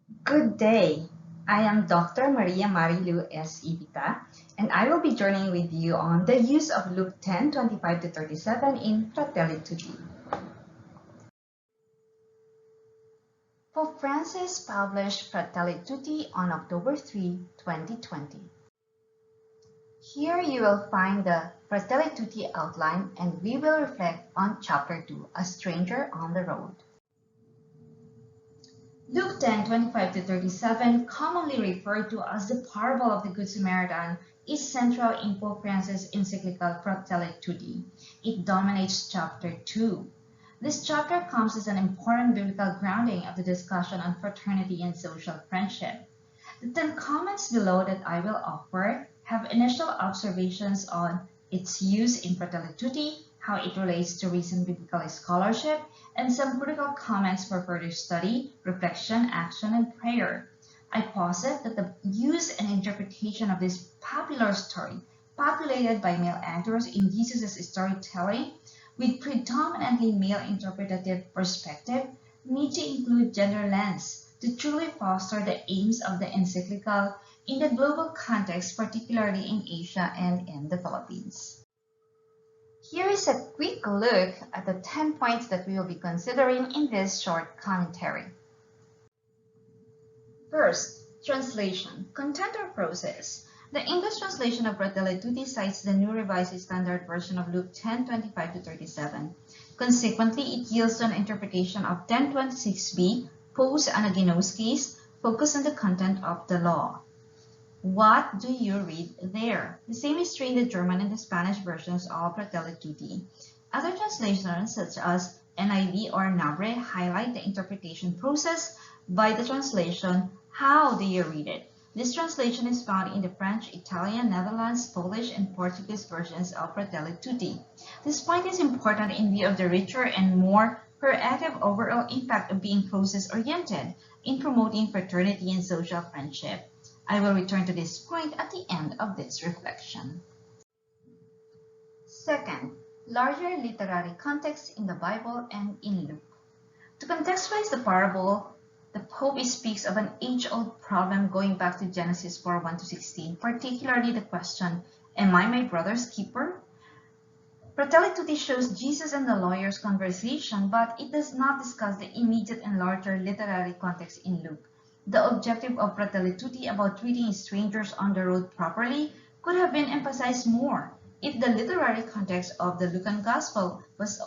Good day. I am Dr. Maria Marilou S. Ibita, and I will be journeying with you on the use of Luke 10:25 to 37 in Fratelli Tutti. Pope Francis published Fratelli Tutti on October 3, 2020. Here you will find the Fratelli Tutti outline, and we will reflect on Chapter 2, A Stranger on the Road. Luke 10:25 to 37, commonly referred to as the parable of the Good Samaritan, is central in Pope Francis' encyclical Fratelli Tutti. It dominates chapter 2. This chapter comes as an important biblical grounding of the discussion on fraternity and social friendship. The 10 comments below that I will offer have initial observations on its use in Fratelli Tutti, how it relates to recent biblical scholarship, and some critical comments for further study, reflection, action, and prayer. I posit that the use and interpretation of this popular story, populated by male actors in Jesus' storytelling, with predominantly male interpretative perspective, need to include gender lens to truly foster the aims of the encyclical in the global context, particularly in Asia and in the Philippines. Here is a quick look at the 10 points that we will be considering in this short commentary. First, translation, content or process. The English translation of Fratelli Tutti cites the New Revised Standard Version of Luke 10:25 to 37. Consequently, it yields to an interpretation of 10:26b, post anaginosis, focus on the content of the law. What do you read there? The same is true in the German and the Spanish versions of Fratelli Tutti. Other translations, such as NIV or Nabre, highlight the interpretation process by the translation, how do you read it? This translation is found in the French, Italian, Netherlands, Polish, and Portuguese versions of Fratelli Tutti. This point is important in view of the richer and more proactive overall impact of being process-oriented in promoting fraternity and social friendship. I will return to this point at the end of this reflection. Second, larger literary context in the Bible and in Luke. To contextualize the parable, the Pope speaks of an age-old problem going back to Genesis 4:1 to 16, particularly the question, am I my brother's keeper? Fratelli Tutti shows Jesus and the lawyer's conversation, but it does not discuss the immediate and larger literary context in Luke. The objective of Fratelli Tutti about treating strangers on the road properly could have been emphasized more if the literary context of the Lucan Gospel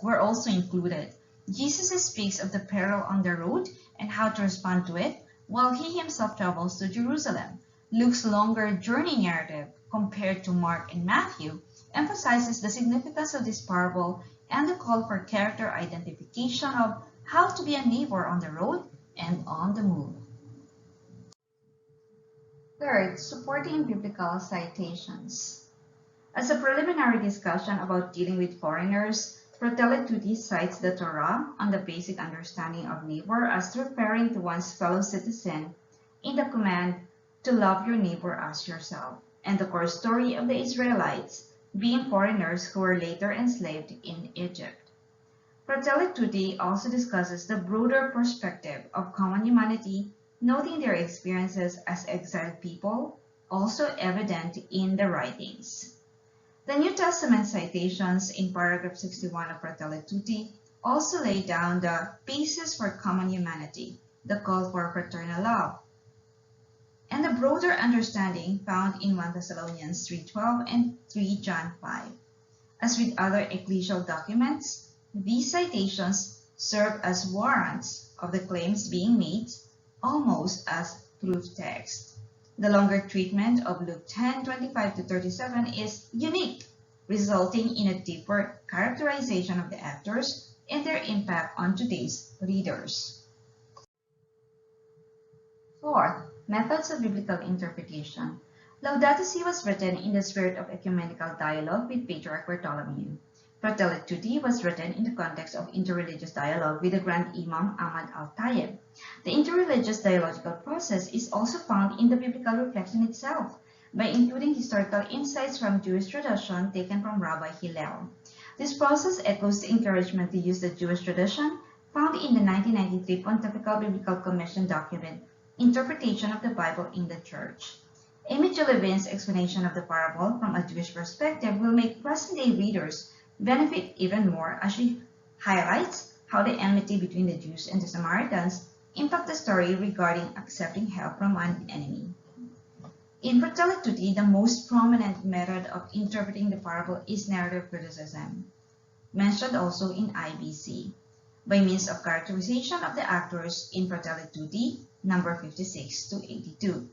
were also included. Jesus speaks of the peril on the road and how to respond to it while he himself travels to Jerusalem. Luke's longer journey narrative, compared to Mark and Matthew, emphasizes the significance of this parable and the call for character identification of how to be a neighbor on the road and on the move. Third, supporting biblical citations. As a preliminary discussion about dealing with foreigners, Fratelli Tutti cites the Torah on the basic understanding of neighbor as referring to one's fellow citizen in the command to love your neighbor as yourself, and the core story of the Israelites being foreigners who were later enslaved in Egypt. Fratelli Tutti also discusses the broader perspective of common humanity, noting their experiences as exiled people, also evident in the writings. The New Testament citations in paragraph 61 of Fratelli Tutti also lay down the basis for common humanity, the call for fraternal love, and the broader understanding found in 1 Thessalonians 3:12 and 3 John 5. As with other ecclesial documents, these citations serve as warrants of the claims being made, almost as proof text. The longer treatment of Luke 10:25 to 37 is unique, resulting in a deeper characterization of the actors and their impact on today's readers. Fourth, methods of biblical interpretation. Laudato Si was written in the spirit of ecumenical dialogue with Patriarch Bartholomew. Fratelli Tutti was written in the context of interreligious dialogue with the Grand Imam Ahmad al-Tayyib. The interreligious dialogical process is also found in the biblical reflection itself, by including historical insights from Jewish tradition taken from Rabbi Hillel. This process echoes the encouragement to use the Jewish tradition found in the 1993 Pontifical Biblical Commission document Interpretation of the Bible in the Church. Amy G. Levin's explanation of the parable from a Jewish perspective will make present-day readers benefit even more as she highlights how the enmity between the Jews and the Samaritans impact the story regarding accepting help from an enemy. In Fratelli Tutti, the most prominent method of interpreting the parable is narrative criticism, mentioned also in IBC, by means of characterization of the actors in Fratelli Tutti, number 56 to 82.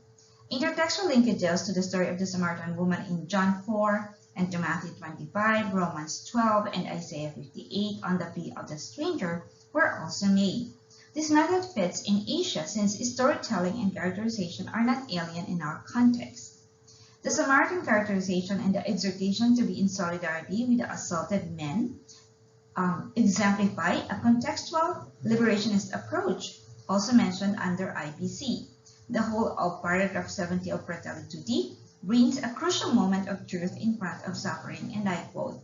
Intertextual linkages to the story of the Samaritan woman in John 4 and to Matthew 25, Romans 12, and Isaiah 58 on the plea of the stranger were also made. This method fits in Asia since storytelling and characterization are not alien in our context. The Samaritan characterization and the exhortation to be in solidarity with the assaulted men exemplify a contextual liberationist approach, also mentioned under IBC. The whole of paragraph 70 of Fratelli Tutti brings a crucial moment of truth in front of suffering, and I quote,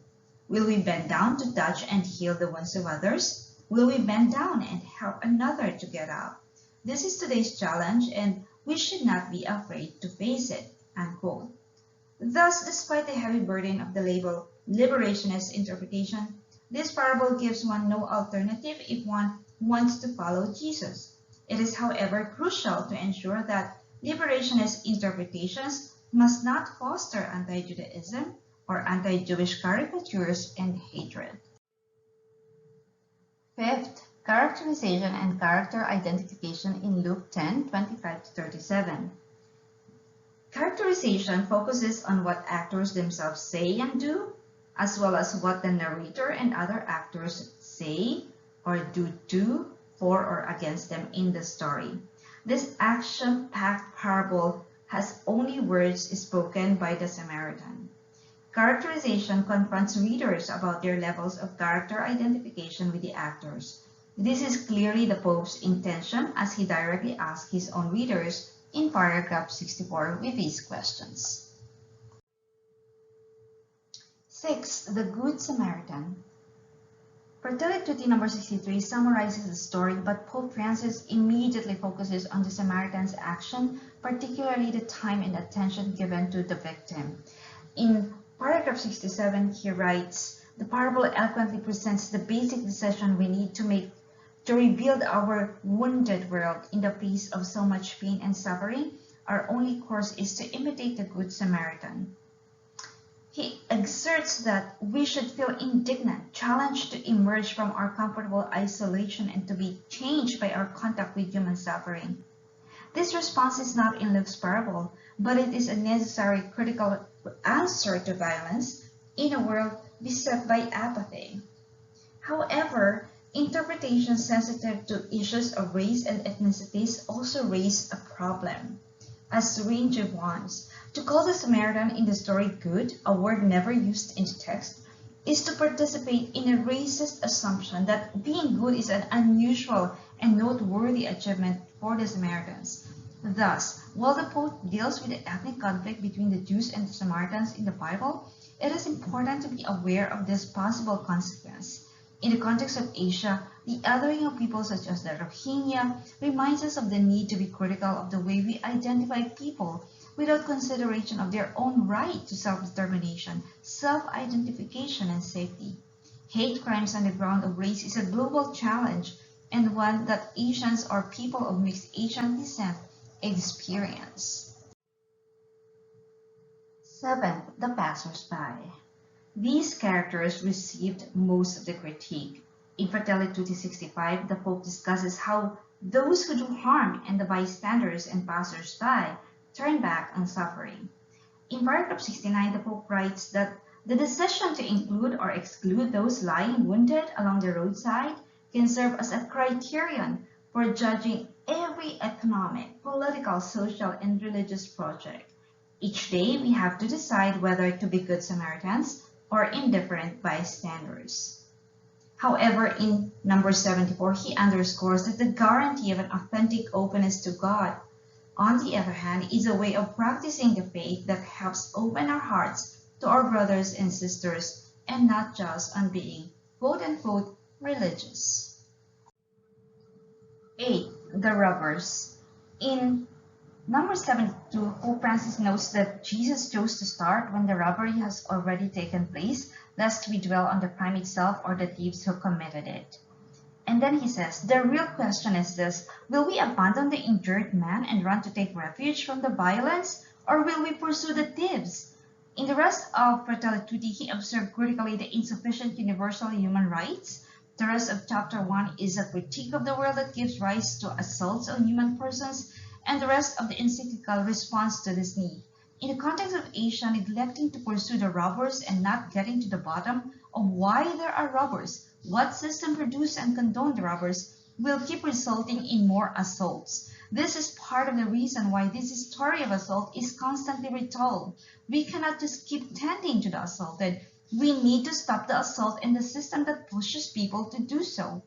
"Will we bend down to touch and heal the wounds of others? Will we bend down and help another to get up? This is today's challenge, and we should not be afraid to face it," unquote. Thus, despite the heavy burden of the label liberationist interpretation, this parable gives one no alternative if one wants to follow Jesus. It is, however, crucial to ensure that liberationist interpretations must not foster anti-Judaism or anti-Jewish caricatures and hatred. Fifth, characterization and character identification in Luke 10:25-37. Characterization focuses on what actors themselves say and do, as well as what the narrator and other actors say or do for or against them in the story. This action-packed parable has only words spoken by the Samaritan. Characterization confronts readers about their levels of character identification with the actors. This is clearly the Pope's intention as he directly asks his own readers in paragraph 64 with these questions. 6. The Good Samaritan. Fratelli Tutti number 63 summarizes the story, but Pope Francis immediately focuses on the Samaritan's action, particularly the time and attention given to the victim. In paragraph 67, he writes, "The parable eloquently presents the basic decision we need to make to rebuild our wounded world in the face of so much pain and suffering. Our only course is to imitate the Good Samaritan." He exerts that we should feel indignant, challenged to emerge from our comfortable isolation and to be changed by our contact with human suffering. This response is not in Luke's parable, but it is a necessary critical answer to violence in a world beset by apathy. However, interpretations sensitive to issues of race and ethnicities also raise a problem, as range of ones. To call the Samaritan in the story good, a word never used in the text, is to participate in a racist assumption that being good is an unusual and noteworthy achievement for the Samaritans. Thus, while the Pope deals with the ethnic conflict between the Jews and the Samaritans in the Bible, it is important to be aware of this possible consequence. In the context of Asia, the othering of people such as the Rohingya reminds us of the need to be critical of the way we identify people without consideration of their own right to self-determination, self-identification, and safety. Hate crimes on the ground of race is a global challenge and one that Asians or people of mixed Asian descent experience. 7. The passersby. These characters received most of the critique. In Fratelli Tutti 65, the Pope discusses how those who do harm and the bystanders and passersby turn back on suffering. In paragraph 69, the Pope writes that the decision to include or exclude those lying wounded along the roadside can serve as a criterion for judging every economic, political, social, and religious project. Each day, we have to decide whether to be good Samaritans or indifferent bystanders. However, in number 74, he underscores that the guarantee of an authentic openness to God, on the other hand, is a way of practicing the faith that helps open our hearts to our brothers and sisters and not just on being quote-unquote religious. 8. The robbers. In number 72, Pope Francis notes that Jesus chose to start when the robbery has already taken place, lest we dwell on the crime itself or the thieves who committed it. And then he says, the real question is this: will we abandon the injured man and run to take refuge from the violence, or will we pursue the thieves? In the rest of Fratelli Tutti, he observed critically the insufficient universal human rights. The rest of chapter 1 is a critique of the world that gives rise to assaults on human persons, and the rest of the encyclical responds to this need. In the context of Asia neglecting to pursue the robbers and not getting to the bottom of why there are robbers, what system produced and condoned the robbers, will keep resulting in more assaults. This is part of the reason why this story of assault is constantly retold. We cannot just keep tending to the assaulted. We need to stop the assault and the system that pushes people to do so.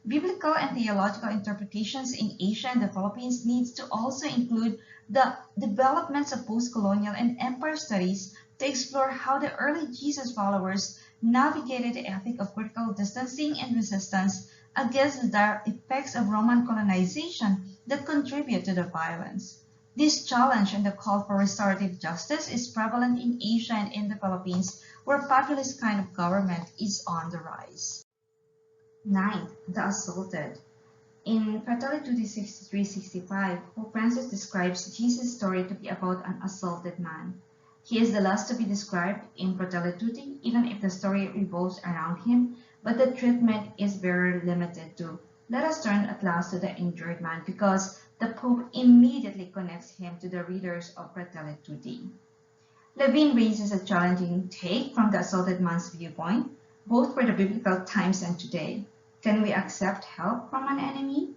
Biblical and theological interpretations in Asia and the Philippines needs to also include the developments of post-colonial and empire studies to explore how the early Jesus followers navigated the ethic of critical distancing and resistance against the dire effects of Roman colonization that contribute to the violence. This challenge and the call for restorative justice is prevalent in Asia and in the Philippines, where populist kind of government is on the rise. Ninth, the assaulted. In Fratelli Tutti 63-65, Pope Francis describes Jesus' story to be about an assaulted man. He is the last to be described in Fratelli Tutti, even if the story revolves around him, but the treatment is very limited to, let us turn at last to the injured man, because the Pope immediately connects him to the readers of Fratelli Tutti. Levine raises a challenging take from the assaulted man's viewpoint, both for the biblical times and today. Can we accept help from an enemy?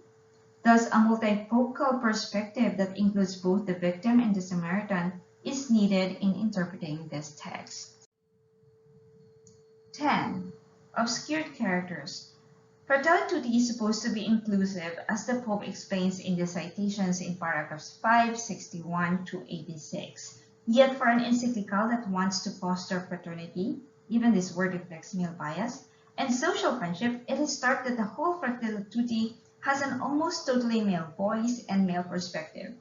Thus, a multifocal perspective that includes both the victim and the Samaritan is needed in interpreting this text. 10. Obscured characters. Fratelli Tutti is supposed to be inclusive, as the Pope explains in the citations in paragraphs 5, 61 to 86. Yet for an encyclical that wants to foster fraternity, even this word reflects male bias, and social friendship, it is stark that the whole Fratelli Tutti has an almost totally male voice and male perspective.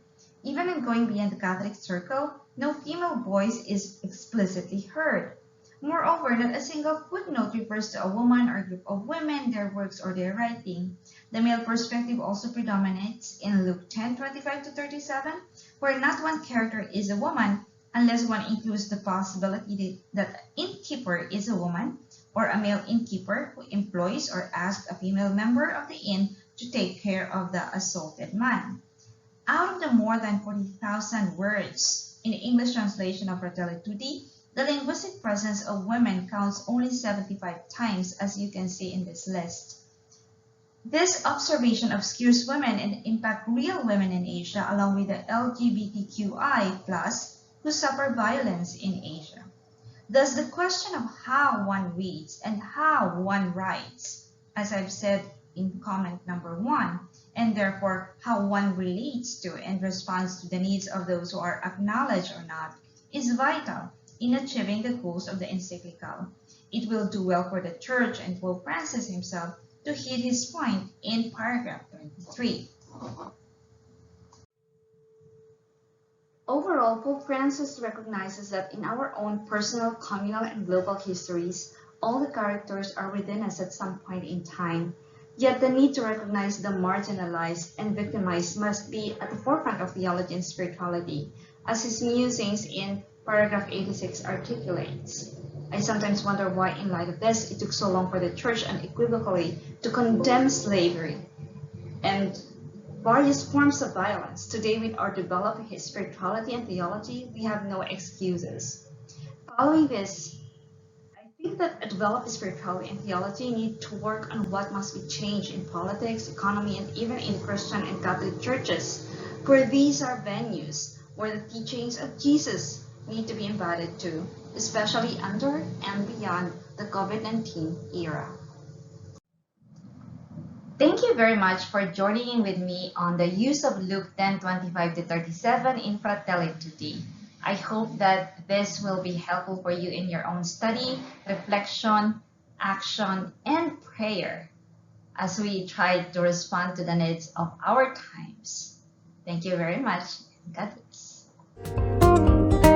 Even in going beyond the Catholic circle, no female voice is explicitly heard. Moreover, not a single footnote refers to a woman or a group of women, their works, or their writing. The male perspective also predominates in Luke 10:25-37, where not one character is a woman, unless one includes the possibility that an innkeeper is a woman, or a male innkeeper who employs or asks a female member of the inn to take care of the assaulted man. Out of the more than 40,000 words in the English translation of Fratelli Tutti, the linguistic presence of women counts only 75 times, as you can see in this list. This observation obscures women and impact real women in Asia, along with the LGBTQI+, who suffer violence in Asia. Thus, the question of how one reads and how one writes, as I've said in comment number 1, and therefore how one relates to and responds to the needs of those who are acknowledged or not, is vital in achieving the goals of the encyclical. It will do well for the Church and Pope Francis himself to hit his point in paragraph 23. Overall, Pope Francis recognizes that in our own personal, communal, and global histories, all the characters are within us at some point in time. Yet the need to recognize the marginalized and victimized must be at the forefront of theology and spirituality, as his musings in paragraph 86 articulates. I sometimes wonder why, in light of this, it took so long for the Church unequivocally to condemn slavery and various forms of violence. Today, with our developing spirituality and theology, we have no excuses. Following this, I think that a developed spirituality and theology need to work on what must be changed in politics, economy, and even in Christian and Catholic churches, for these are venues where the teachings of Jesus need to be embodied too, especially under and beyond the COVID-19 era. Thank you very much for joining in with me on the use of Luke 10:25-37 in Fratelli Tutti. I hope that this will be helpful for you in your own study, reflection, action, and prayer as we try to respond to the needs of our times. Thank you very much. God bless.